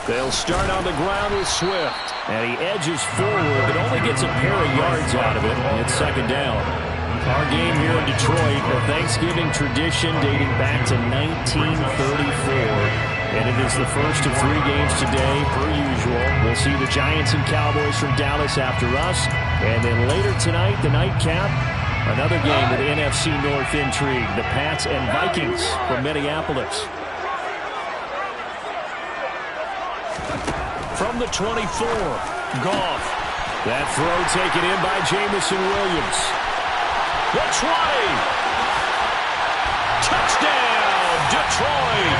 They'll start on the ground with Swift. And he edges forward, but only gets a pair of yards out of it. It's second down. Our game here in Detroit, a Thanksgiving tradition dating back to 1934. And it is the first of 3 games today, per usual. We'll see the Giants and Cowboys from Dallas after us. And then later tonight, the nightcap, another game with NFC North intrigue. The Pats and Vikings from Minneapolis. From the 24, Goff. That throw taken in by Jameson Williams. The 20. Touchdown, Detroit.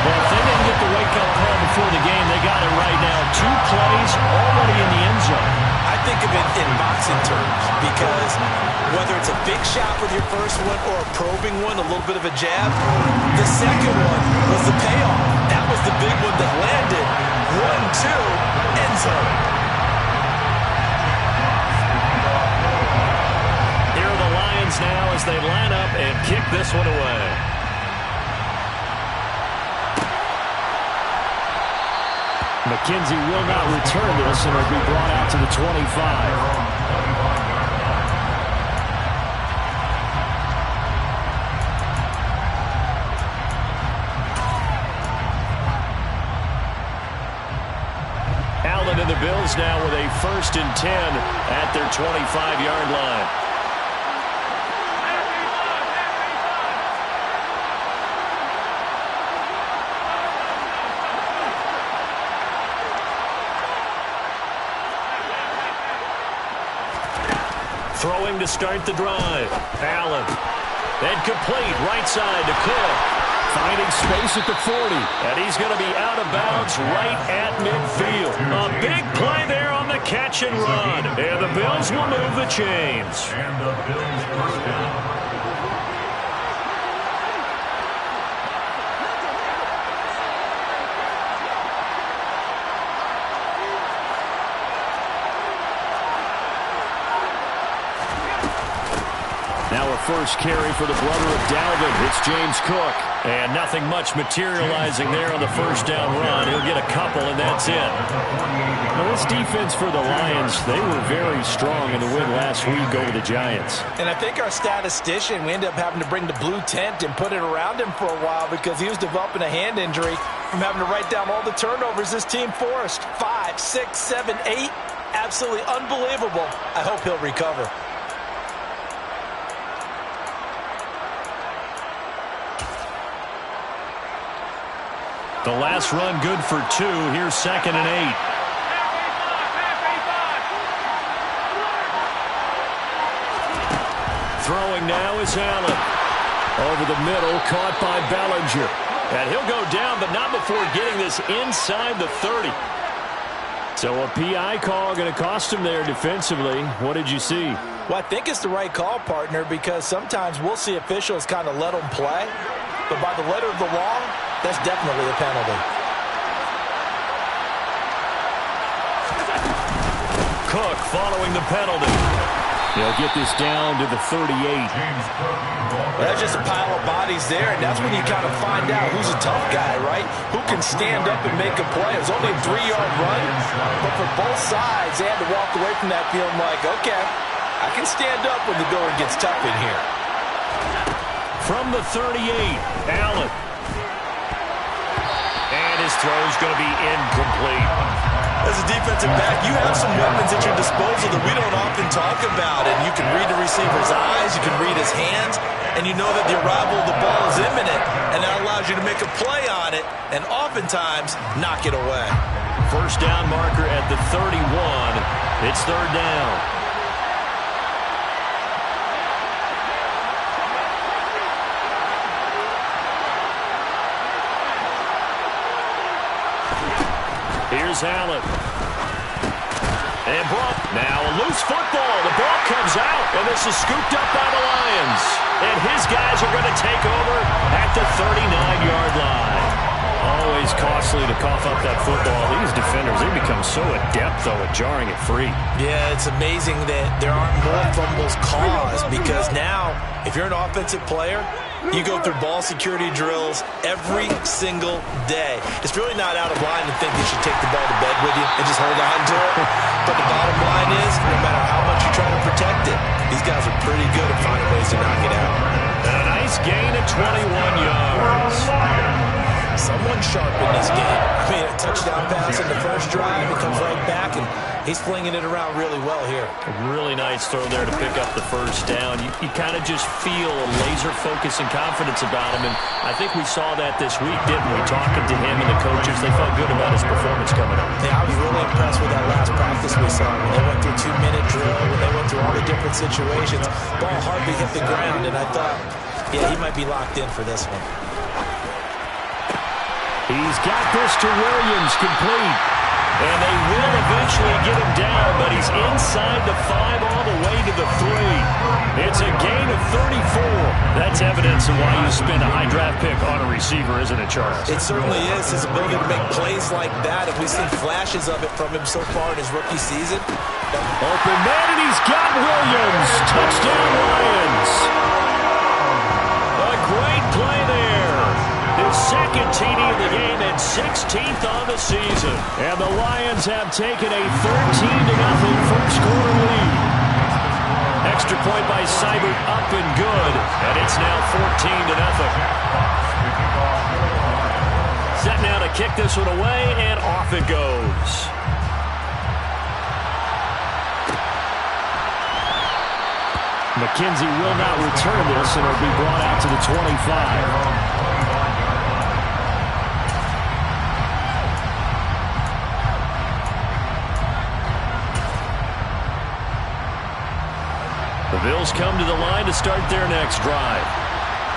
Well, if they didn't get the wake-up call before the game, they got it right now. 2 plays already in the end zone. I think of it in boxing terms because whether it's a big shot with your first one or a probing one, a little bit of a jab, the second one was the payoff. That was the big one that landed. 1-2, end zone. Here are the Lions now as they line up and kick this one away. McKenzie will not return this, and it'll be brought out to the 25. Allen and the Bills now with a 1st and 10 at their 25-yard line. Throwing to start the drive. Allen. And complete right side to Cook. Finding space at the 40. And he's going to be out of bounds right at midfield. A big play there on the catch and run. And the Bills will move the chains. And the Bills first down. Now a first carry for the brother of Dalvin. It's James Cook. And nothing much materializing there on the first down run. He'll get a couple, and that's it. Now this defense for the Lions, they were very strong in the win last week over the Giants. And I think our statistician, we ended up having to bring the blue tent and put it around him for a while because he was developing a hand injury from having to write down all the turnovers this team forced. 5, 6, 7, 8. Absolutely unbelievable. I hope he'll recover. The last run good for 2. Here's 2nd and 8. Throwing now is Allen. Over the middle, caught by Bellinger. And he'll go down, but not before getting this inside the 30. So a PI call going to cost him there defensively. What did you see? Well, I think it's the right call, partner, because sometimes we'll see officials kind of let them play. But by the letter of the law, that's definitely a penalty. Cook following the penalty. He'll get this down to the 38. There's just a pile of bodies there, and that's when you kind of find out who's a tough guy, right? Who can stand up and make a play. It was only a 3-yard run, but for both sides, they had to walk away from that feeling like, okay, I can stand up when the going gets tough in here. From the 38, Allen. And his throw's going to be incomplete. As a defensive back, you have some weapons at your disposal that we don't often talk about. And you can read the receiver's eyes, you can read his hands, and you know that the arrival of the ball is imminent. And that allows you to make a play on it and oftentimes knock it away. First down marker at the 31. It's 3rd down. Here's Allen. And brought now a loose football. The ball comes out, and this is scooped up by the Lions. And his guys are going to take over at the 39-yard line. Always costly to cough up that football. These defenders, they become so adept, though, at jarring it free. Yeah, it's amazing that there aren't more fumbles caused because now, if you're an offensive player, You go through ball security drills every single day. It's really not out of line to think you should take the ball to bed with you and just hold on to it. But the bottom line is, no matter how much you try to protect it, these guys are pretty good at finding ways to knock it out. And a nice gain of 21 yards. Someone sharp in this game. I mean, a touchdown pass in the first drive. It comes right back, and he's flinging it around really well here. A really nice throw there to pick up the first down. You kind of just feel a laser focus and confidence about him, and I think we saw that this week, didn't we? Talking to him and the coaches, they felt good about his performance coming up. Yeah, I was really impressed with that last practice we saw. When they went through 2-minute drill, when they went through all the different situations, ball hardly hit the ground, and I thought, yeah, he might be locked in for this one. He's got this to Williams, complete. And they will eventually get him down, but he's inside the 5 all the way to the 3. It's a gain of 34. That's evidence of why you spend a high draft pick on a receiver, isn't it, Charles? It certainly is. His ability to make plays like that, if we've seen flashes of it from him so far in his rookie season. Open man, and he's got Williams. Touchdown, Lions. A great play there. His second TD of the game and 16th on the season. And the Lions have taken a 13-0 first quarter lead. Extra point by Seibert, up and good. And it's now 14-0. Set now to kick this one away, and off it goes. McKenzie will not return this, and it'll be brought out to the 25. The Bills come to the line to start their next drive.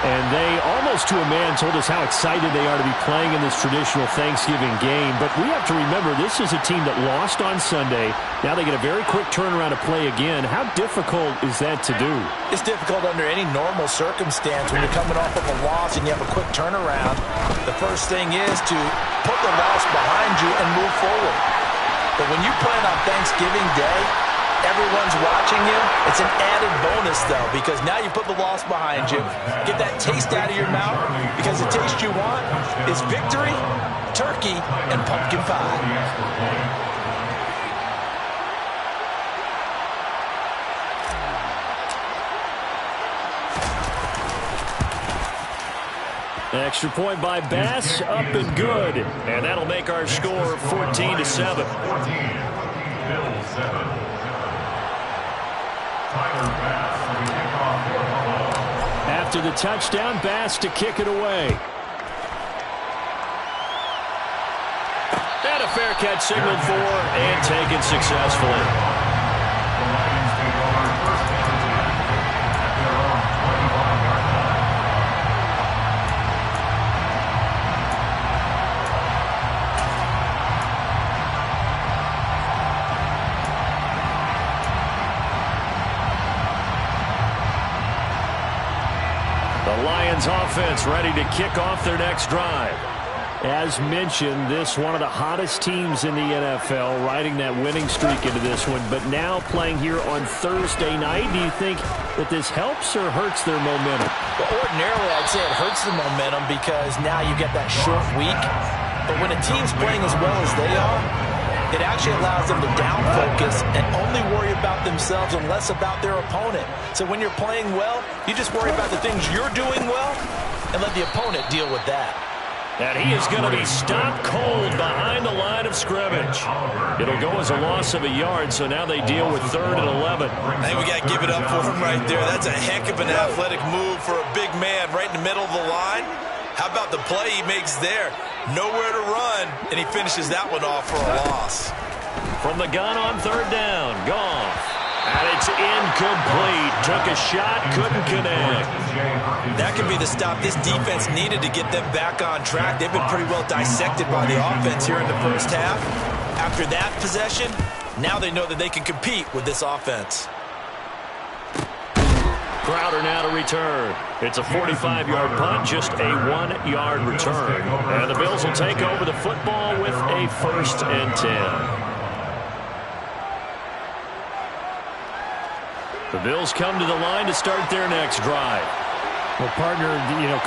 And they, almost to a man, told us how excited they are to be playing in this traditional Thanksgiving game. But we have to remember, this is a team that lost on Sunday. Now they get a very quick turnaround to play again. How difficult is that to do? It's difficult under any normal circumstance when you're coming off of a loss and you have a quick turnaround. The first thing is to put the loss behind you and move forward. But when you play on Thanksgiving Day, everyone's watching you. It's an added bonus, though, because now you put the loss behind you. Get that taste out of your mouth, because the taste you want is victory, turkey, and pumpkin pie. Extra point by Bass, up and good. And that'll make our score 14-7. 14, Bills 7. After the touchdown, Bass to kick it away. And a fair catch signaled for and taken successfully. Offense ready to kick off their next drive. As mentioned, this one of the hottest teams in the NFL, riding that winning streak into this one, but now playing here on Thursday night. Do you think that this helps or hurts their momentum? Well, ordinarily, I'd say it hurts the momentum because now you get that short week. But when a team's playing as well as they are, it actually allows them to down focus and only worry about themselves and less about their opponent. So when you're playing well, you just worry about the things you're doing well and let the opponent deal with that. And he is going to be stopped cold behind the line of scrimmage. It'll go as a loss of a yard, so now they deal with 3rd and 11. I think we got to give it up for him right there. That's a heck of an athletic move for a big man right in the middle of the line. How about the play he makes there? Nowhere to run, and he finishes that one off for a loss. From the gun on 3rd down, Goff. And it's incomplete. Took a shot, couldn't connect. That could be the stop this defense needed to get them back on track. They've been pretty well dissected by the offense here in the first half. After that possession, now they know that they can compete with this offense. Crowder now to return. It's a 45-yard punt, just a 1-yard return. And the Bills will take over the football with a 1st and 10. The Bills come to the line to start their next drive. Well, partner,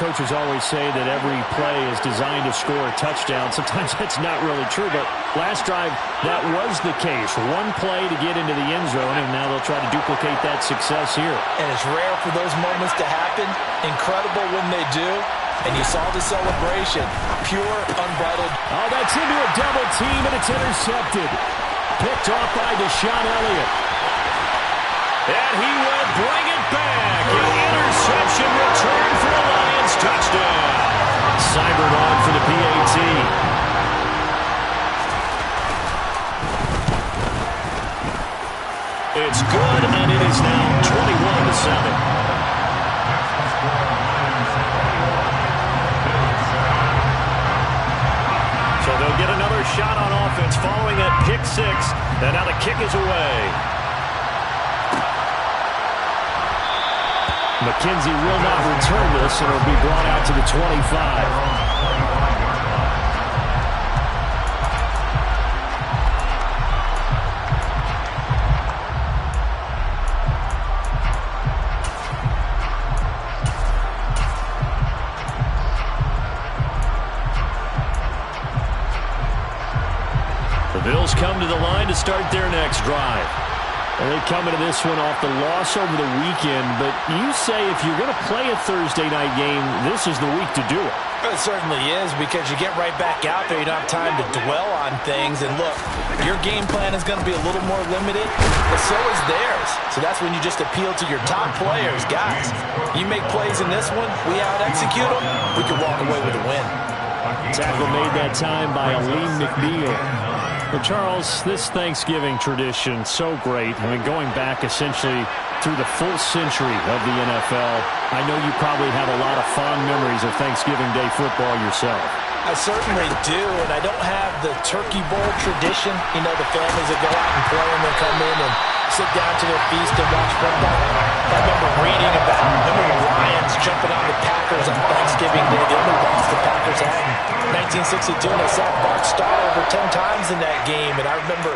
coaches always say that every play is designed to score a touchdown. Sometimes that's not really true, but last drive, that was the case. One play to get into the end zone, and now they'll try to duplicate that success here. And it's rare for those moments to happen. Incredible when they do. And you saw the celebration. Pure, unbridled. Oh, that's into a double team, and it's intercepted. Picked off by Deshaun Elliott. And he will bring it back. An interception return for a Lions touchdown. Seibert on for the PAT. It's good, and it is now 21-7. So they'll get another shot on offense following that pick six. And now the kick is away. McKenzie will not return this, and it'll be brought out to the 25. The Bills come to the line to start their next drive. They come into this one off the loss over the weekend, but you say if you're going to play a Thursday night game, this is the week to do it. It certainly is, because you get right back out there. You don't have time to dwell on things. And look, your game plan is going to be a little more limited, but so is theirs. So that's when you just appeal to your top players. Guys, you make plays in this one, we out-execute them, we can walk away with a win. Tackle made that time by Aleem McNeil. Well, Charles, this Thanksgiving tradition, so great. I mean, going back essentially through the full century of the NFL, I know you probably have a lot of fond memories of Thanksgiving Day football yourself. I certainly do, and I don't have the Turkey Bowl tradition. You know, the families that go out and play and then come in and sit down to their feast and watch football. I remember reading about the Lions jumping on the Packers on Thanksgiving Day. The only loss the Packers had in 1962, and I saw Bart Starr over 10 times in that game. And I remember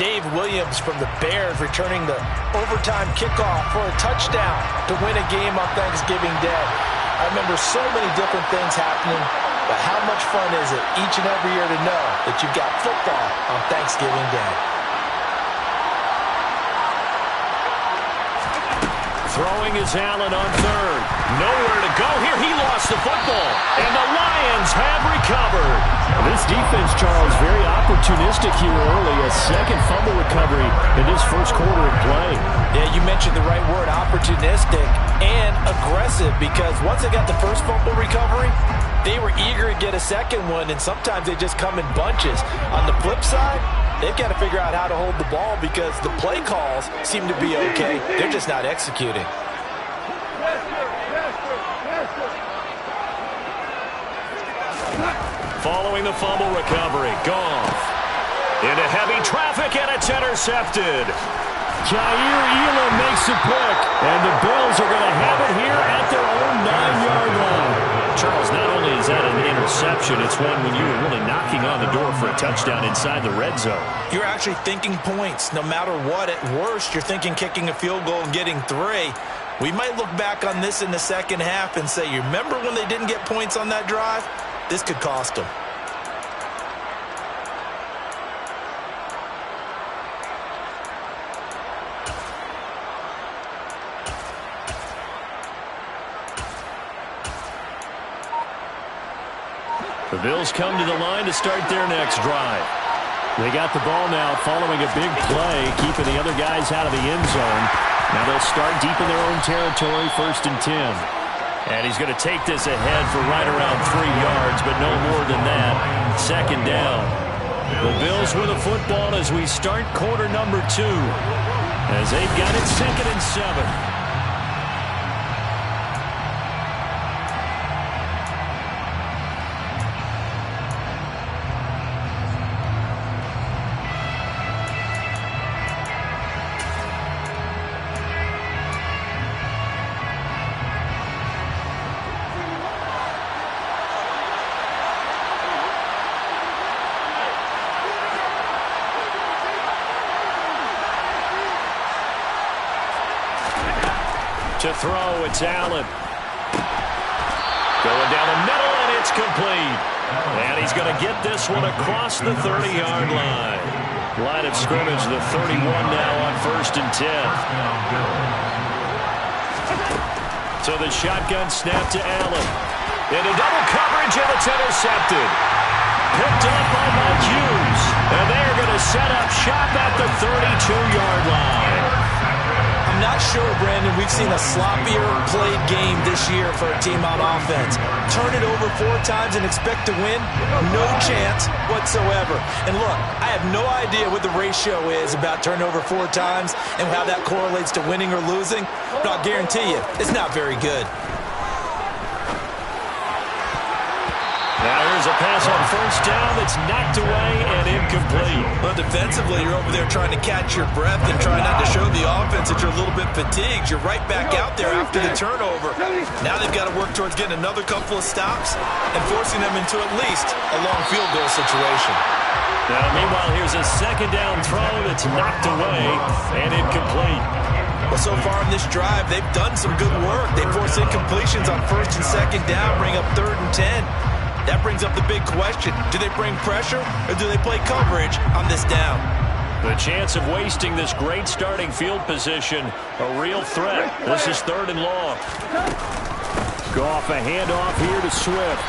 Dave Williams from the Bears returning the overtime kickoff for a touchdown to win a game on Thanksgiving Day. I remember so many different things happening, but how much fun is it each and every year to know that you've got football on Thanksgiving Day? Throwing is Allen on third. Nowhere to go here. He lost the football. And the Lions have recovered. This defense, Charles, very opportunistic here early. A second fumble recovery in this first quarter of play. Yeah, you mentioned the right word, opportunistic and aggressive, because once they got the first fumble recovery, they were eager to get a second one, and sometimes they just come in bunches. On the flip side, they've got to figure out how to hold the ball, because the play calls seem to be okay. They're just not executing. Following the fumble recovery, Goff into heavy traffic, and it's intercepted. Jair Elam makes a pick, and the Bills are going to have it here at their own 9-yard line. Charles, not only is that an interception, it's one when you were really knocking on the door for a touchdown inside the red zone. You're actually thinking points. No matter what, at worst, you're thinking kicking a field goal and getting 3. We might look back on this in the second half and say, you remember when they didn't get points on that drive? This could cost them. The Bills come to the line to start their next drive. They got the ball now following a big play, keeping the other guys out of the end zone. Now they'll start deep in their own territory, 1st and 10. And he's going to take this ahead for right around 3 yards, but no more than that. 2nd down. The Bills with the football as we start quarter number 2. As they've got it 2nd and 7. To throw, it's Allen. complete. And he's going to get this one across the 30-yard line. Line of scrimmage, the 31 now on 1st and 10. So the shotgun snap to Allen. Into double coverage, and it's intercepted. Picked up by Mike Hughes. And they're going to set up shop at the 32-yard line. I'm not sure, Brandon, we've seen a sloppier played game this year for a team on offense. Turn it over 4 times and expect to win? No chance whatsoever. And look, I have no idea what the ratio is about turnover 4 times and how that correlates to winning or losing, but I'll guarantee you, it's not very good. Now here's a pass on 1st down that's knocked away and incomplete. Well, defensively, you're over there trying to catch your breath and try not to show the offense that you're a little bit fatigued. You're right back out there after the turnover. Now they've got to work towards getting another couple of stops and forcing them into at least a long field goal situation. Now, meanwhile, here's a 2nd down throw that's knocked away and incomplete. Well, so far in this drive, they've done some good work. They force incompletions on 1st and 2nd down, bring up 3rd and 10. That brings up the big question. Do they bring pressure or do they play coverage on this down? The chance of wasting this great starting field position, a real threat. This is 3rd and long. Goff, a handoff here to Swift.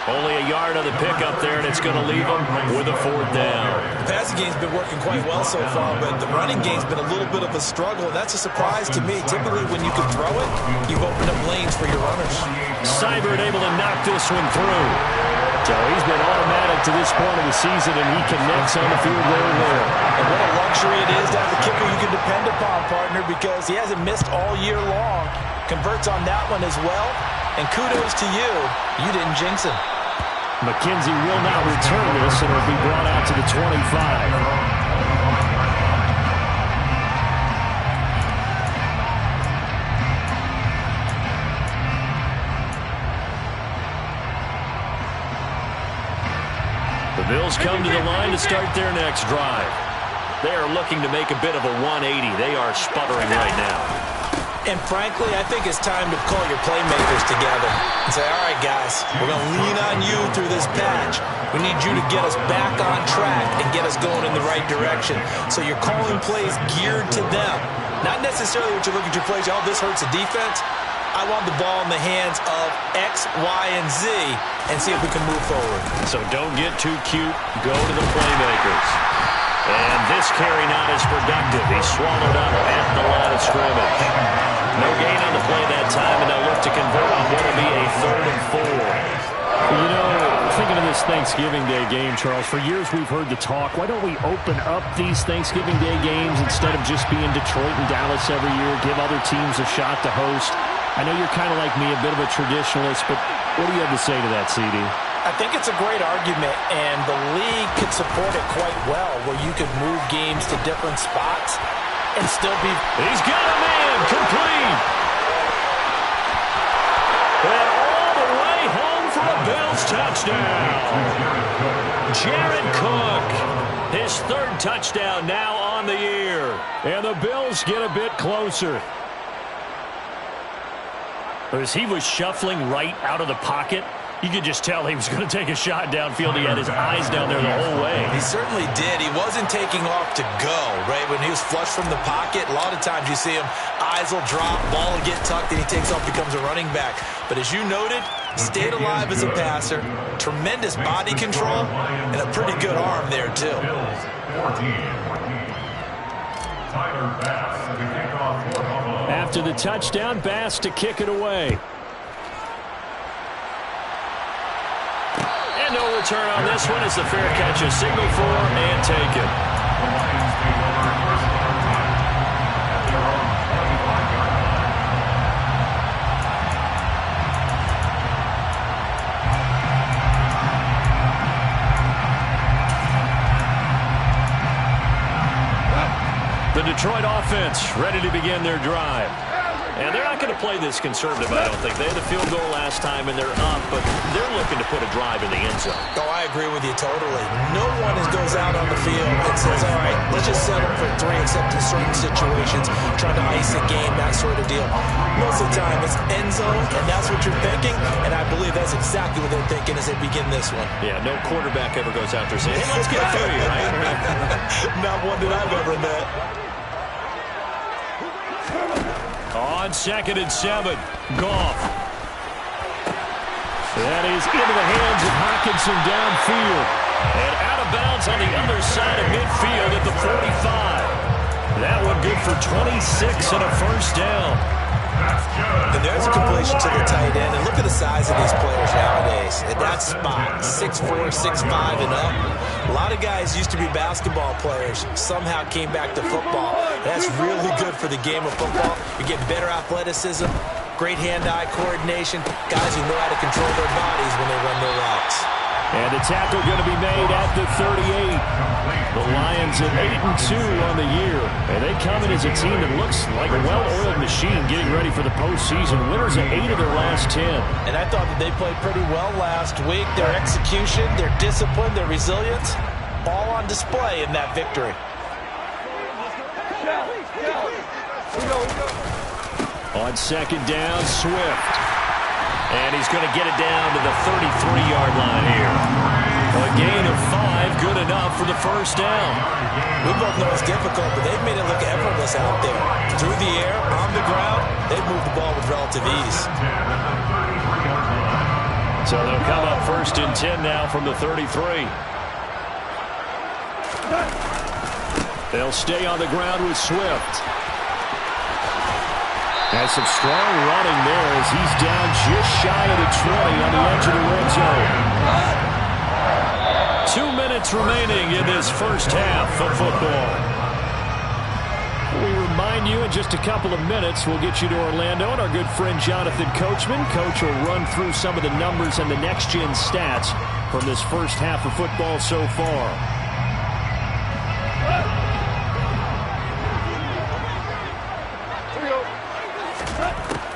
Only a yard on the pickup there, and it's going to leave them with a 4th down. The passing game's been working quite well so far, but the running game's been a little bit of a struggle. That's a surprise to me. Typically, when you can throw it, you've opened up lanes for your runners. Seibert able to knock this one through. So he's been automatic to this point of the season, and he connects on the field very well. And what a luxury it is to have a kicker you can depend upon, partner, because he hasn't missed all year long. Converts on that one as well. And kudos to you. You didn't jinx him. McKenzie will not return this, and it'll be brought out to the 25. The Bills come to the line to start their next drive. They are looking to make a bit of a 180. They are sputtering right now. And frankly, I think it's time to call your playmakers together and say, all right, guys, we're going to lean on you through this patch. We need you to get us back on track and get us going in the right direction. So you're calling plays geared to them. Not necessarily what you look at your plays, oh, this hurts the defense. I want the ball in the hands of X, Y, and Z and see if we can move forward. So don't get too cute. Go to the playmakers. And this carry not as productive. He's swallowed up at the line of scrimmage. No gain on the play that time, and they'll look to convert on what will be a 3rd and 4. You know, thinking of this Thanksgiving Day game, Charles, for years we've heard the talk, why don't we open up these Thanksgiving Day games instead of just being Detroit and Dallas every year, give other teams a shot to host? I know you're kind of like me, a bit of a traditionalist, but what do you have to say to that, CD? I think it's a great argument, and the league could support it quite well, where you could move games to different spots and still be... He's got a man, complete! And all the way home for a Bills touchdown. Jared Cook, his 3rd touchdown now on the year. And the Bills get a bit closer. As he was shuffling right out of the pocket, you could just tell he was going to take a shot downfield. He had his eyes down there the whole way. He certainly did. He wasn't taking off to go, right? When he was flush from the pocket, a lot of times you see him, eyes will drop, ball will get tucked, and he takes off, becomes a running back. But as you noted, stayed alive as a passer, tremendous body control, and a pretty good arm there, too. After the touchdown, Bass to kick it away. And no return on this one as the fair catch is signaled for and taken. The Detroit offense ready to begin their drive. And they're not going to play this conservative, I don't think. They had the field goal last time, and they're up, but they're looking to put a drive in the end zone. Oh, I agree with you totally. No one goes out on the field and says, all right, let's just settle for 3, except in certain situations, trying to ice a game, that sort of deal. Most of the time, it's end zone, and that's what you're thinking, and I believe that's exactly what begin this one. Yeah, no quarterback ever goes out there saying, hey, let's get through you, right? Not one that I've ever met. On 2nd and 7, Goff. That is into the hands of Hockenson downfield. And out of bounds on the other side of midfield at the 45. That one good for 26 and a first down. And there's a completion to the tight end. And look at the size of these players nowadays. At that spot, 6'4", 6'5", and up. A lot of guys used to be basketball players. Somehow came back to football. That's really good for the game of football. You're getting better athleticism, great hand-eye coordination. Guys who know how to control their bodies when they run their routes. And the tackle going to be made at the 38. The Lions at 8-2 on the year. And they come in as a team that looks like a well-oiled machine getting ready for the postseason. Winners of 8 of their last 10. And I thought that they played pretty well last week. Their execution, their discipline, their resilience, all on display in that victory. On 2nd down, Swift. And he's going to get it down to the 33-yard line here. A gain of 5, good enough for the first down. We both know it's difficult, but they've made it look effortless out there. Through the air, on the ground, they've moved the ball with relative ease. So they'll come up 1st and 10 now from the 33. They'll stay on the ground with Swift. Has some strong running there as he's down just shy of the 20 on the edge of the red zone. 2 minutes remaining in this first half of football. We remind you in just a couple of minutes we'll get you to Orlando and our good friend Jonathan Coachman. Coach will run through some of the numbers and the next-gen stats from this first half of football so far.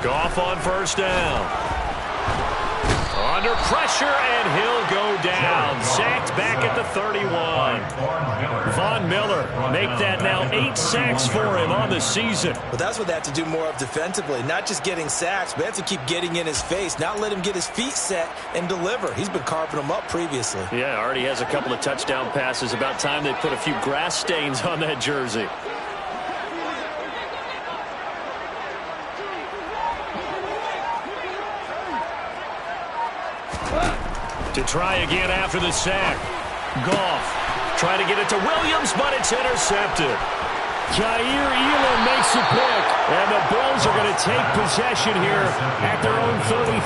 Goff on 1st down. Under pressure, and he'll go down. Sacked back at the 31. Von Miller make that now 8 sacks for him on the season. But that's what they have to do more of defensively. Not just getting sacks, but they have to keep getting in his face. Not let him get his feet set and deliver. He's been carving them up previously. Yeah, already has a couple of touchdown passes. About time they put a few grass stains on that jersey. To try again after the sack. Goff trying to get it to Williams, but it's intercepted. Jair Elam makes a pick, and the Bills are going to take possession here at their own 33.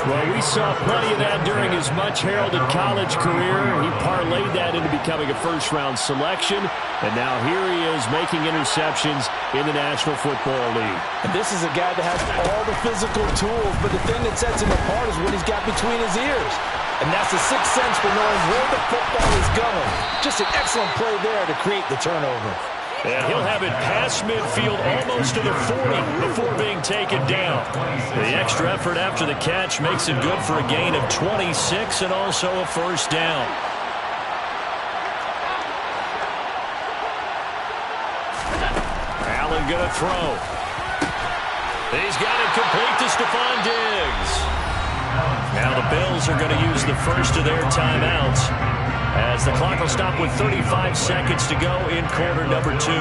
Well, we saw plenty of that during his much-heralded college career. He parlayed that into becoming a first-round selection, and now here he is making interceptions in the National Football League. And this is a guy that has all the physical tools, but the thing that sets him apart is what he's got between his ears. And that's the sixth sense for knowing where the football is going. Just an excellent play there to create the turnover. And he'll have it past midfield almost to the 40 before being taken down. The extra effort after the catch makes it good for a gain of 26 and also a first down. Allen going to throw. He's got it complete to Stephon Diggs. Now the Bills are going to use the first of their timeouts as the clock will stop with 35 seconds to go in quarter number 2.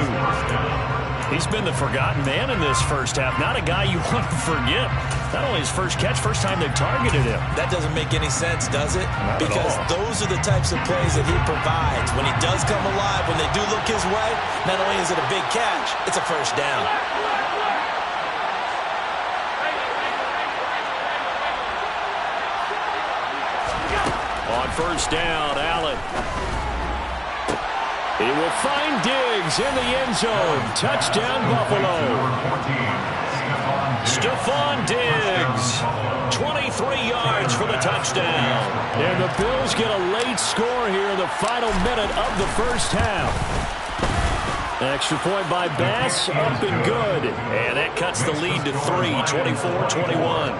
He's been the forgotten man in this first half. Not a guy you want to forget. Not only his first catch, first time they've targeted him. That doesn't make any sense, does it? Not because those are the types of plays that he provides. When he does come alive, when they do look his way, not only is it a big catch, it's a first down. On first down, Allen. He will find Diggs in the end zone. Touchdown, Buffalo. Stephon Diggs, 23 yards for the touchdown. And the Bills get a late score here in the final minute of the first half. Extra point by Bass, up and good. And that cuts the lead to 3, 24-21.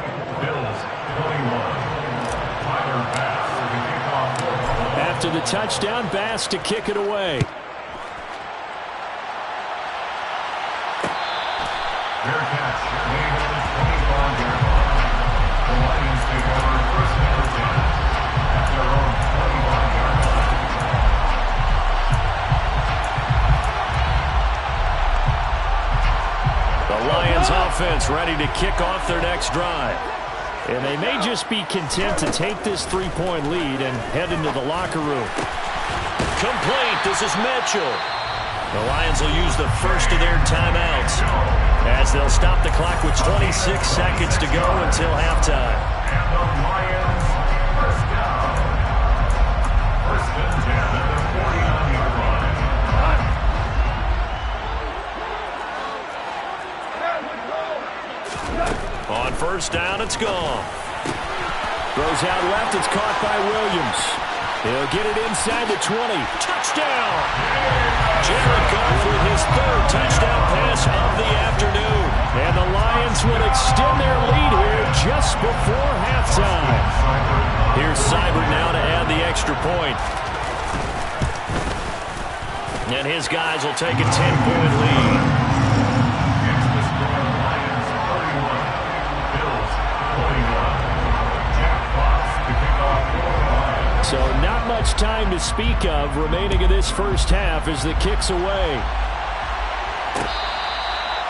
After the touchdown, Bass to kick it away. Fair catch. Made on the 25-yard line. The Lions take over first and 10. offense ready to kick off their next drive. And they may just be content to take this 3-point lead and head into the locker room. Complete. This is Mitchell. The Lions will use the first of their timeouts as they'll stop the clock with 26 seconds to go until halftime. And the Lions first down. First and 10 at the 49-yard line. On first down, it's gone. Throws out left. It's caught by Williams. He'll get it inside the 20. Touchdown! Jared Goff with his third touchdown pass of the afternoon. And the Lions will extend their lead here just before halftime. Here's Seibert now to add the extra point. And his guys will take a 10-point lead. So not much time to speak of remaining in this first half as the kick's away.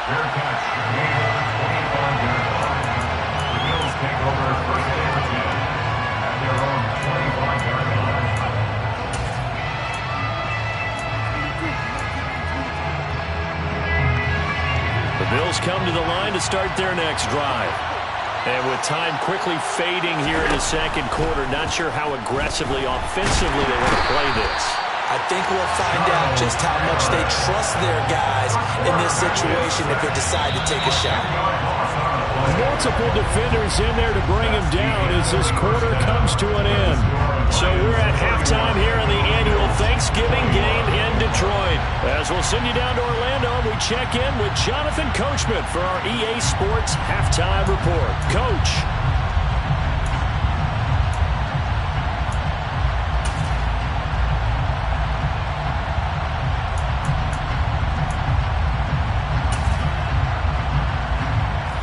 Fair catch. Made on the 25-yard line. The Bills take over first and 10 at their own 25-yard line. The Bills come to the line to start their next drive. And with time quickly fading here in the second quarter, not sure how aggressively, offensively they want to play this. I think we'll find out just how much they trust their guys in this situation if they decide to take a shot. Multiple defenders in there to bring him down as this quarter comes to an end. So we're at halftime here in the annual Thanksgiving game in Detroit. As we'll send you down to Orlando, we check in with Jonathan Coachman for our EA Sports Halftime Report. Coach.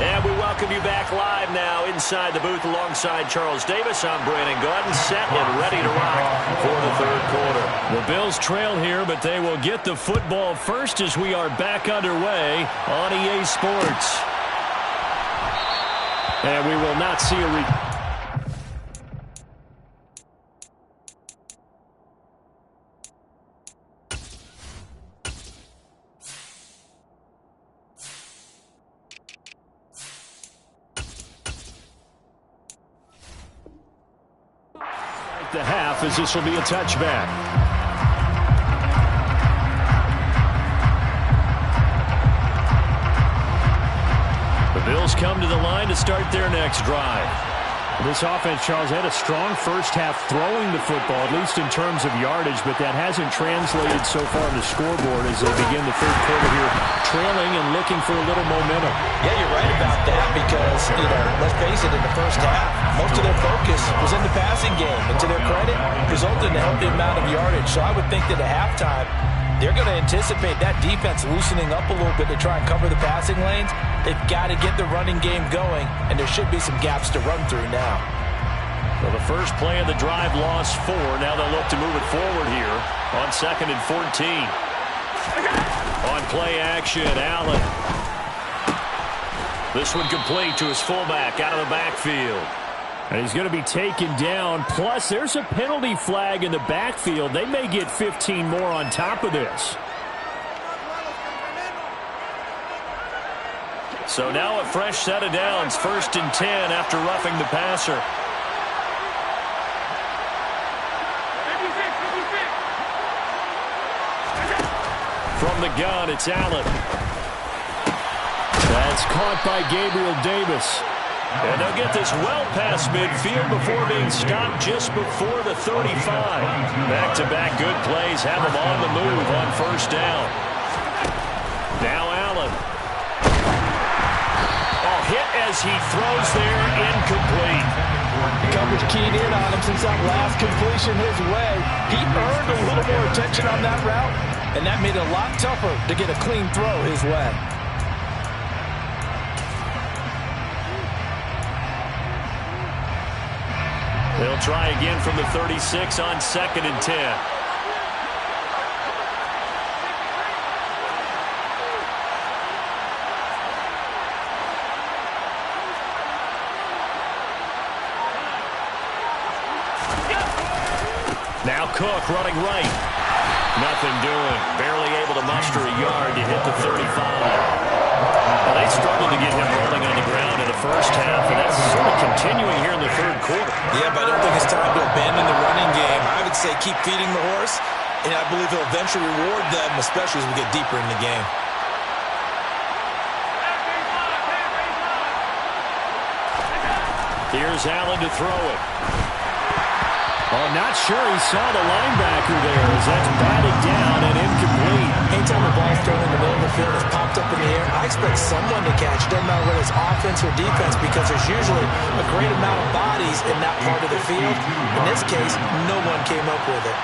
And we welcome you back live now inside the booth alongside Charles Davis. I'm Brandon Gaudin, set and ready to rock for the third quarter. The Bills trail here, but they will get the football first as we are back underway on EA Sports. And we will not see a the half as this will be a touchback. The Bills come to the line to start their next drive. This offense, Charles, had a strong first half throwing the football, at least in terms of yardage, but that hasn't translated so far on the scoreboard as they begin the third quarter here, trailing and looking for a little momentum. Yeah, you're right about that because, let's face it, in the first half, most of their focus was in the passing game. And to their credit, resulted in a healthy amount of yardage. So I would think that at halftime, they're going to anticipate that defense loosening up a little bit to try and cover the passing lanes. They've got to get the running game going, and there should be some gaps to run through now. Well, the first play of the drive lost 4. Now they'll look to move it forward here on 2nd and 14. On play action, Allen. This one complete to his fullback out of the backfield. And he's going to be taken down. Plus, there's a penalty flag in the backfield. They may get 15 more on top of this. So now a fresh set of downs. 1st and 10 after roughing the passer. From the gun, it's Allen. That's caught by Gabriel Davis. And they'll get this well past midfield before being stopped just before the 35. Back-to-back good plays have them on the move on first down. Now Allen. Oh, hit as he throws there, incomplete. Coverage keyed in on him since that last completion his way. He earned a little more attention on that route, and that made it a lot tougher to get a clean throw his way. They'll try again from the 36 on 2nd and 10. Now Cook running right. Nothing doing. Barely able to muster a yard to hit the 35. Well, they struggled to get him rolling on the ground in the first half, and that's sort of continuing here in the third quarter. Yeah, but I don't think it's time to abandon the running game. I would say keep feeding the horse, and I believe he'll eventually reward them, especially as we get deeper in the game. Here's Allen to throw it. Oh, not sure he saw the linebacker there as that's batted down and incomplete. Anytime the ball's thrown in the middle of the field, it's popped up in the air, I expect someone to catch. It doesn't matter whether it's offense or defense because there's usually a great amount of bodies in that part of the field. In this case, no one came up with it.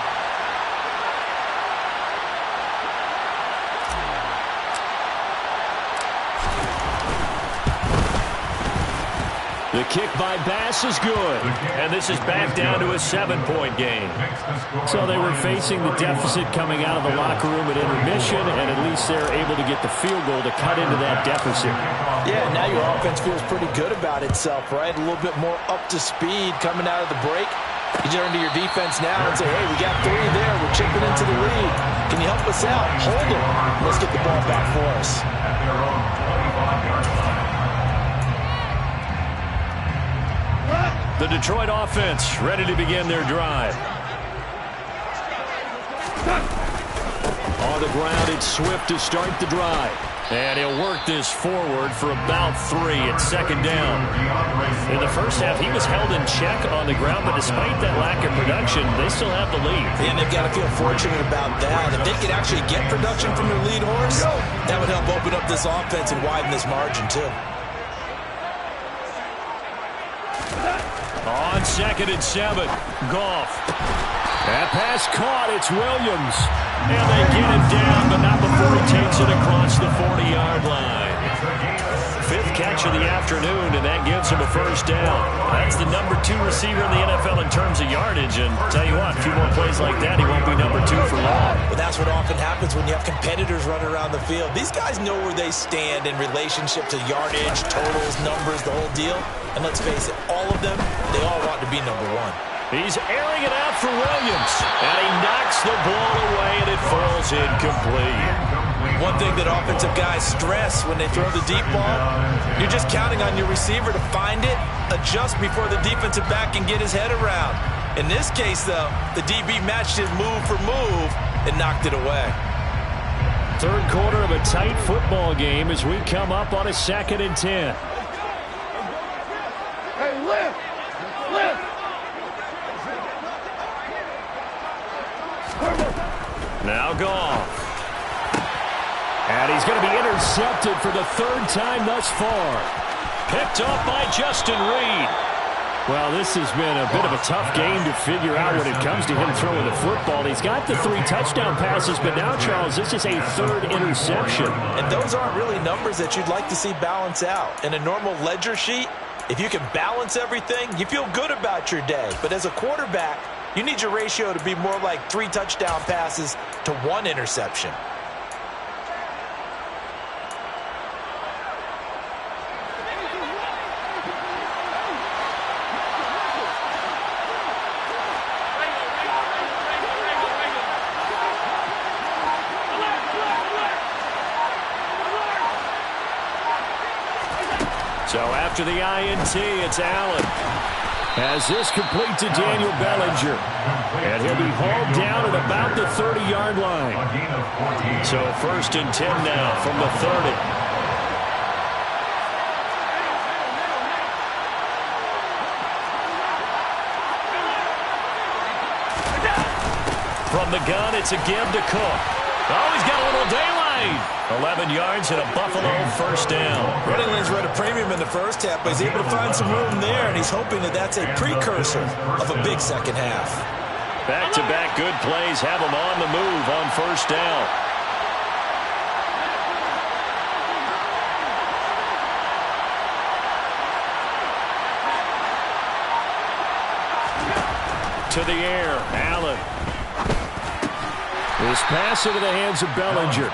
The kick by Bass is good, and this is back down to a 7-point game. So they were facing the deficit coming out of the locker room at intermission, and at least they're able to get the field goal to cut into that deficit. Yeah, now your offense feels pretty good about itself, right? A little bit more up to speed coming out of the break. You turn to your defense now and say, hey, we got 3 there. We're chipping into the lead. Can you help us out? Hold them. Let's get the ball back for us. At their own 25-yard line. The Detroit offense ready to begin their drive. On the ground, it's Swift to start the drive. And he'll work this forward for about 3 at second down. In the first half, he was held in check on the ground, but despite that lack of production, they still have the lead. And they've got to feel fortunate about that. If they could actually get production from their lead horse, that would help open up this offense and widen this margin, too. On 2nd and 7, Goff. That pass caught, it's Williams. And they get him down, but not before he takes it across the 40-yard line. 5th catch of the afternoon, and that gives him a first down. That's the number 2 receiver in the NFL in terms of yardage, and tell you what, a few more plays like that, he won't be number 2 for long. But that's what often happens when you have competitors running around the field. These guys know where they stand in relationship to yardage, totals, numbers, the whole deal. And let's face it, all of them, they all want to be number 1. He's airing it out for Williams, and he knocks the ball away, and it falls incomplete. One thing that offensive guys stress when they throw the deep ball, you're just counting on your receiver to find it, adjust before the defensive back can get his head around. In this case, though, the DB matched his move for move and knocked it away. Third quarter of a tight football game as we come up on a 2nd and 10. Hey, lift! Lift! Now Goff. And he's going to be intercepted for the 3rd time thus far. Picked off by Justin Reed. Well, this has been a bit of a tough game to figure out when it comes to him throwing the football. He's got the 3 touchdown passes, but now, Charles, this is a 3rd interception. And those aren't really numbers that you'd like to see balance out. In a normal ledger sheet, if you can balance everything, you feel good about your day. But as a quarterback, you need your ratio to be more like 3 touchdown passes to 1 interception. So after the INT, it's Allen. As this complete to Daniel Bellinger. And he'll be hauled down at about the 30-yard line. So 1st and 10 now from the 30. From the gun, it's a give to Cook. Oh, he's got a little daylight. 11 yards and a Buffalo first down. Running lanes were at a premium in the first half, but he's able to find some room there, and he's hoping that that's a precursor of a big second half. Back-to-back good plays have him on the move on first down. To the air, Allen. This pass into the hands of Bellinger.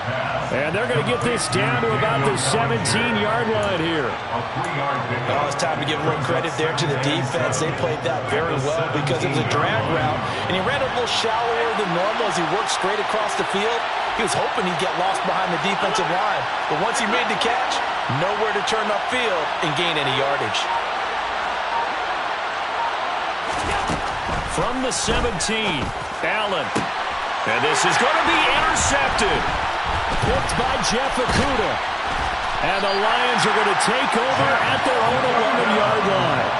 And they're going to get this down to about the 17-yard line here. Oh, it's time to give a little credit there to the defense. They played that very well because it was a drag route, and he ran a little shallower than normal as he worked straight across the field. He was hoping he'd get lost behind the defensive line, but once he made the catch, nowhere to turn upfield and gain any yardage. From the 17, Allen. And this is going to be intercepted. Picked by Jeff Okudah. And the Lions are going to take over at their own 11-yard line.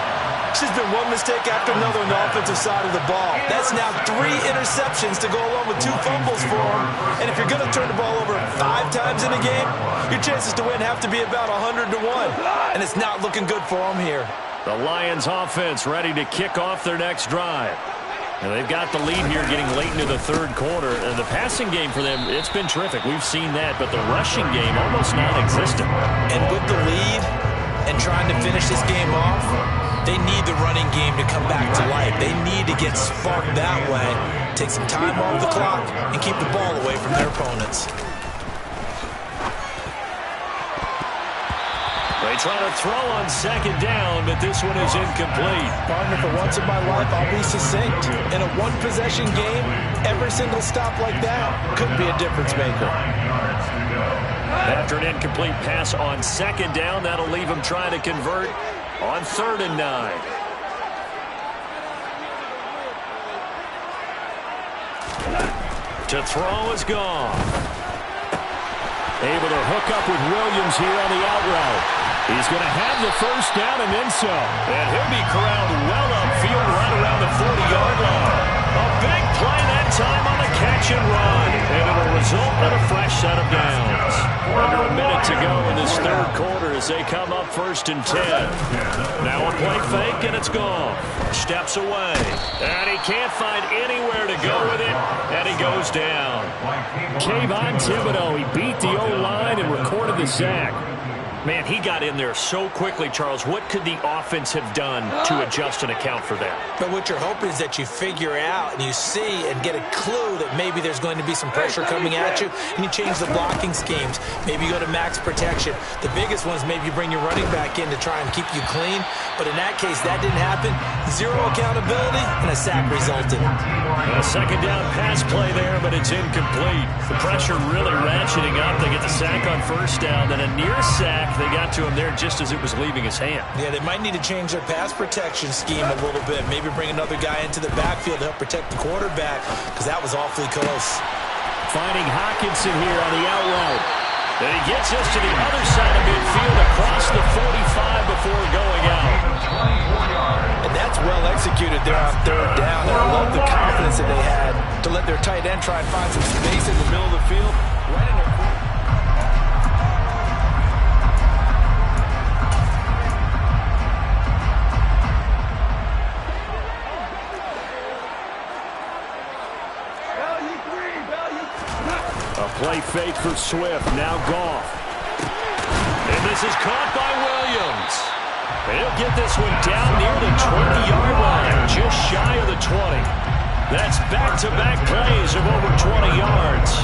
It's just been one mistake after another on the offensive side of the ball. That's now 3 interceptions to go along with 2 fumbles for him. And if you're going to turn the ball over 5 times in a game, your chances to win have to be about 100 to 1. And it's not looking good for him here. The Lions offense ready to kick off their next drive. And they've got the lead here getting late into the third quarter. And the passing game for them, it's been terrific. We've seen that, but the rushing game almost non-existent. And with the lead and trying to finish this game off, they need the running game to come back to life. They need to get sparked that way, take some time off the clock, and keep the ball away from their opponents. They try to throw on second down, but this one is incomplete. Partner, for once in my life, I'll be succinct. In a one-possession game, every single stop like that could be a difference maker. After an incomplete pass on second down, that'll leave him trying to convert on 3rd and 9. To throw is gone. Able to hook up with Williams here on the out route. He's going to have the first down and then some. And he'll be corralled well upfield right around the 40-yard line. A big play that time on the catch and run. And it'll result in a fresh set of downs. Under a minute to go in this third quarter as they come up 1st and 10. Now a play fake and it's gone. Steps away. And he can't find anywhere to go with it. And he goes down. Kayvon Thibodeaux, he beat the O-line and recorded the sack. Man, he got in there so quickly, Charles. What could the offense have done to adjust and account for that? But what you're hoping is that you figure out and you see and get a clue that maybe there's going to be some pressure coming at you, and you change the blocking schemes. Maybe you go to max protection. The biggest one is maybe you bring your running back in to try and keep you clean. But in that case, that didn't happen. 0 accountability, and a sack resulted. A second down pass play there, but it's incomplete. The pressure really ratcheting up. They get the sack on first down, then a near sack. They got to him there just as it was leaving his hand. Yeah, they might need to change their pass protection scheme a little bit. Maybe bring another guy into the backfield to help protect the quarterback, because that was awfully close. Finding Hockenson here on the out route. And he gets us to the other side of midfield across the 45 before going out. And that's well executed there on 3rd down. And I love the confidence that they had to let their tight end try and find some space in the middle of the field. Right in their play fake for Swift. Now Goff. And this is caught by Williams. And he'll get this one down near the 20-yard line, just shy of the 20. That's back-to-back plays of over 20 yards.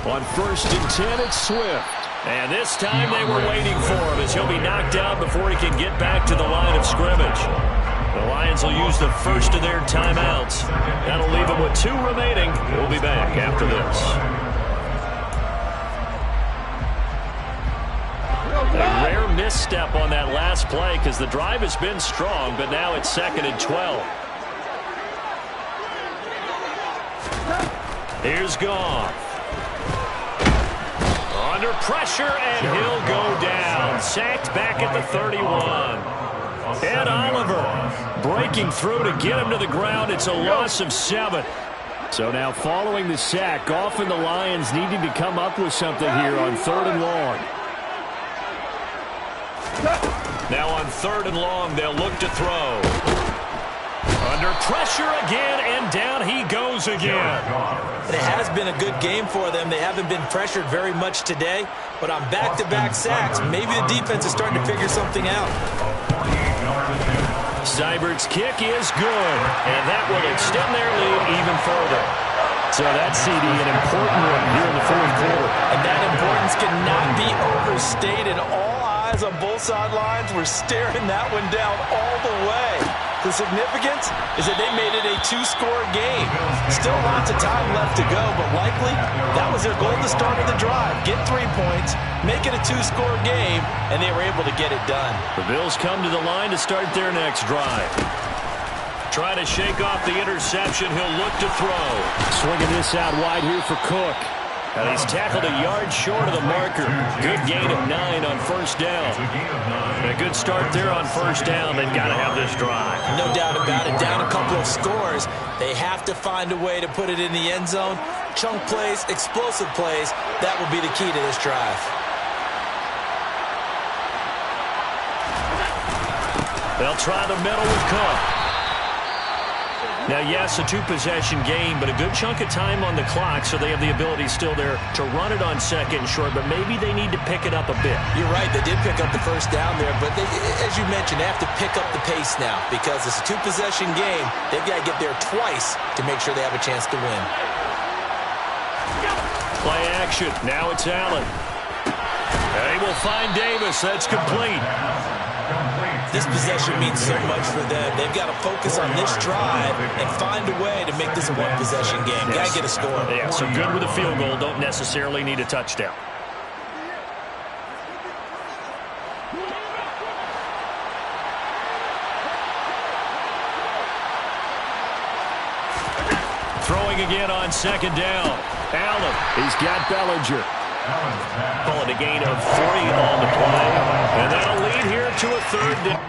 On 1st and 10, it's Swift. And this time they were waiting for him as he'll be knocked down before he can get back to the line of scrimmage. The Lions will use the first of their timeouts. That'll leave them with 2 remaining. We'll be back after this. A rare misstep on that last play because the drive has been strong, but now it's 2nd and 12. Here's Goff. Under pressure, and he'll go down. Sacked back at the 31. Ed Oliver breaking through to get him to the ground. It's a loss of 7. So now following the sack, Goff and the Lions needing to come up with something here on 3rd and long. Now on 3rd and long, they'll look to throw. Under pressure again, and down he goes again. It has been a good game for them. They haven't been pressured very much today, but on back-to-back sacks, maybe the defense is starting to figure something out. Seibert's kick is good, and that will extend their lead even further. So that CD, an important one here in the fourth quarter. And that importance cannot be overstated. All eyes on both sidelines were staring that one down all the way. The significance is that they made it a two-score game. Still lots of time left to go, but likely that was their goal at the start of the drive. Get 3 points, make it a two-score game, and they were able to get it done. The Bills come to the line to start their next drive. Trying to shake off the interception, he'll look to throw. Swinging this out wide here for Cook. And he's tackled a yard short of the marker. Good gain of 9 on first down. And a good start there on first down. They've got to have this drive. No doubt about it. Down a couple of scores. They have to find a way to put it in the end zone. Chunk plays, explosive plays. That will be the key to this drive. They'll try the middle with Cook. Now, yes, a two-possession game, but a good chunk of time on the clock, so they have the ability still there to run it on second and short, but maybe they need to pick it up a bit. You're right. They did pick up the first down there, but as you mentioned, they have to pick up the pace now because it's a two-possession game. They've got to get there twice to make sure they have a chance to win. Play action. Now it's Allen. They will find Davis. That's complete. This possession means so much for them. They've got to focus on this drive and find a way to make this a one-possession game. Got to get a score. Yeah, so good with a field goal. Don't necessarily need a touchdown. Throwing again on second down. Allen, he's got Bellinger. Calling a gain of 3 on the play. And that'll lead here to a third down.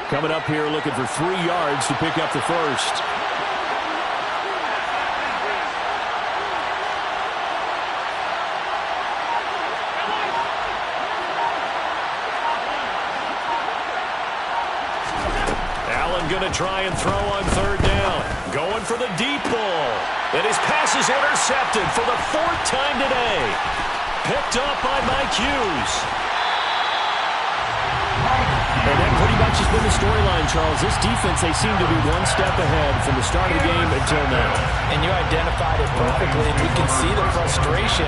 Coming up here looking for 3 yards to pick up the first. Allen going to try and throw on third down. Going for the deep ball. And his pass is intercepted for the 4th time today. Picked up by Mike Hughes. And that pretty much has been the storyline, Charles. This defense, they seem to be one step ahead from the start of the game until now. And you identified it perfectly, and we can see the frustration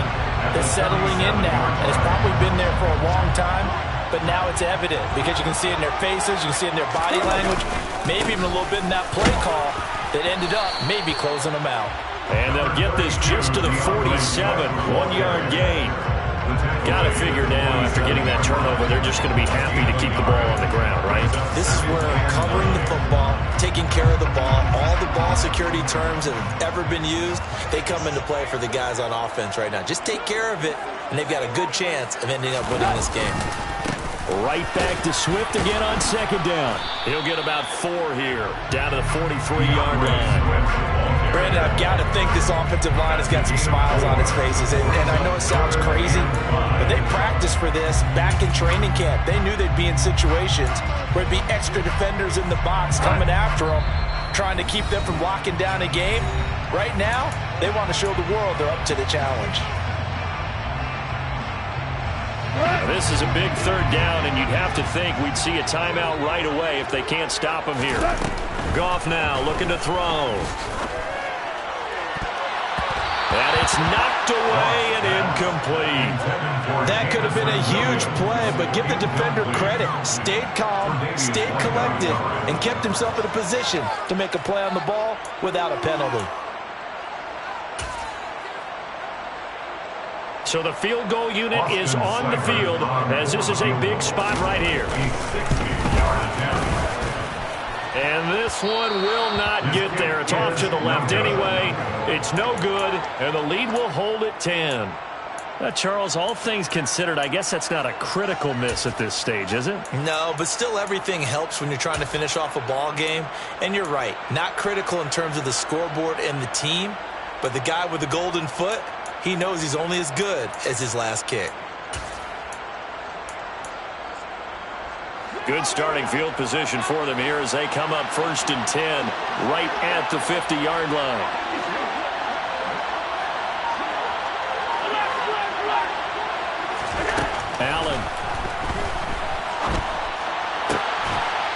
that's settling in now. And it's probably been there for a long time, but now it's evident because you can see it in their faces, you can see it in their body language, maybe even a little bit in that play call that ended up maybe closing them out. And they'll get this just to the 47, 1-yard gain. Got to figure now, after getting that turnover, they're just going to be happy to keep the ball on the ground, right? This is where covering the football, taking care of the ball, all the ball security terms that have ever been used, they come into play for the guys on offense right now. Just take care of it, and they've got a good chance of ending up winning this game. Right back to Swift again on second down. He'll get about 4 here, down to the 43-yard line. Brandon, I've got to think this offensive line has got some smiles on its faces. And I know it sounds crazy, but they practiced for this back in training camp. They knew they'd be in situations where it'd be extra defenders in the box coming after them, trying to keep them from locking down a game. Right now, they want to show the world they're up to the challenge. This is a big third down, and you'd have to think we'd see a timeout right away if they can't stop him here. Goff now looking to throw. And it's knocked away and incomplete. That could have been a huge play, but give the defender credit. Stayed calm, stayed collected, and kept himself in a position to make a play on the ball without a penalty. So the field goal unit is on the field as this is a big spot right here. And this one will not get there. It's off to the left anyway. It's no good, and the lead will hold at 10. Charles, all things considered, I guess that's not a critical miss at this stage, is it? No, but still everything helps when you're trying to finish off a ball game. And you're right, not critical in terms of the scoreboard and the team, but the guy with the golden foot, he knows he's only as good as his last kick. Good starting field position for them here as they come up 1st and 10 right at the 50-yard line. Allen.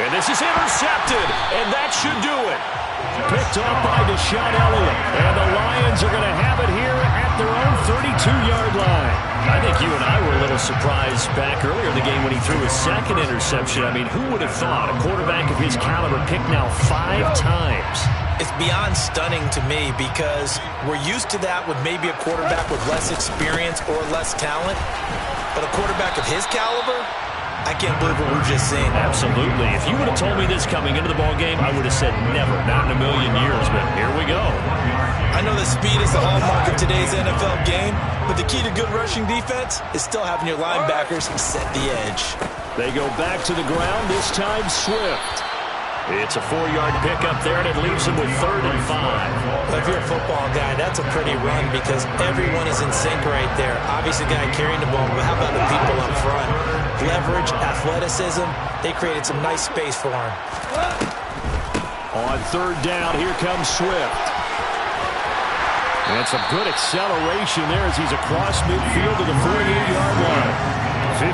And this is intercepted, and that should do it. Picked off by Deshaun Elliott. And the Lions are going to have it here at their own 32-yard line. I think you and I were a little surprised back earlier in the game when he threw his second interception. I mean, who would have thought a quarterback of his caliber picked now 5 times? It's beyond stunning to me because we're used to that with maybe a quarterback with less experience or less talent. But a quarterback of his caliber, I can't believe what we've just seen. Absolutely. If you would have told me this coming into the ball game, I would have said never, not in a million years. But here we go. I know that speed is the hallmark of today's NFL game, but the key to good rushing defense is still having your linebackers set the edge. They go back to the ground, this time Swift. It's a 4-yard pickup there, and it leaves them with 3rd and 5. Well, if you're a football guy, that's a pretty run because everyone is in sync right there. Obviously, the guy carrying the ball, but how about the people up front? Leverage, athleticism, they created some nice space for him. On 3rd down, here comes Swift. And some good acceleration there as he's across midfield to the 48-yard line.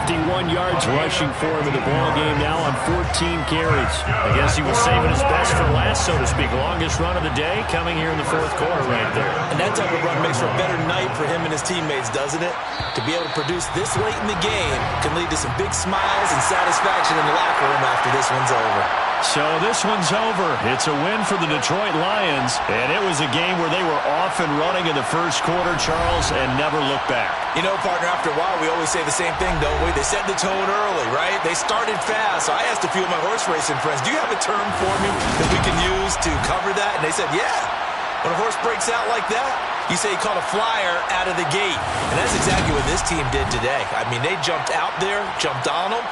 51 yards rushing for him in the ball game now on 14 carries. I guess he was saving his best for last, so to speak. Longest run of the day coming here in the 4th quarter right there. And that type of run makes for a better night for him and his teammates, doesn't it? To be able to produce this late in the game can lead to some big smiles and satisfaction in the locker room after this one's over. So this one's over. It's a win for the Detroit Lions, and it was a game where they were off and running in the 1st quarter, Charles, and never looked back. You know, partner, after a while, we always say the same thing, don't we? They set the tone early, right? They started fast. So I asked a few of my horse racing friends, do you have a term for me that we can use to cover that? And they said, yeah. When a horse breaks out like that, you say he caught a flyer out of the gate. And that's exactly what this team did today. I mean, they jumped out there, jumped on them,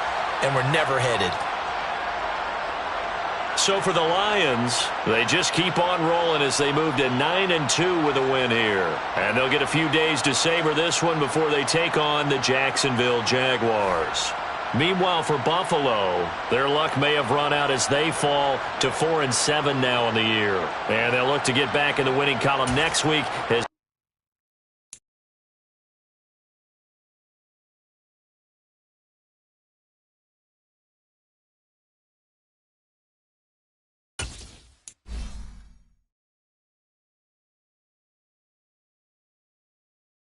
and were never headed. So for the Lions, they just keep on rolling as they move to 9-2 with a win here. And they'll get a few days to savor this one before they take on the Jacksonville Jaguars. Meanwhile, for Buffalo, their luck may have run out as they fall to 4-7 now in the year. And they'll look to get back in the winning column next week as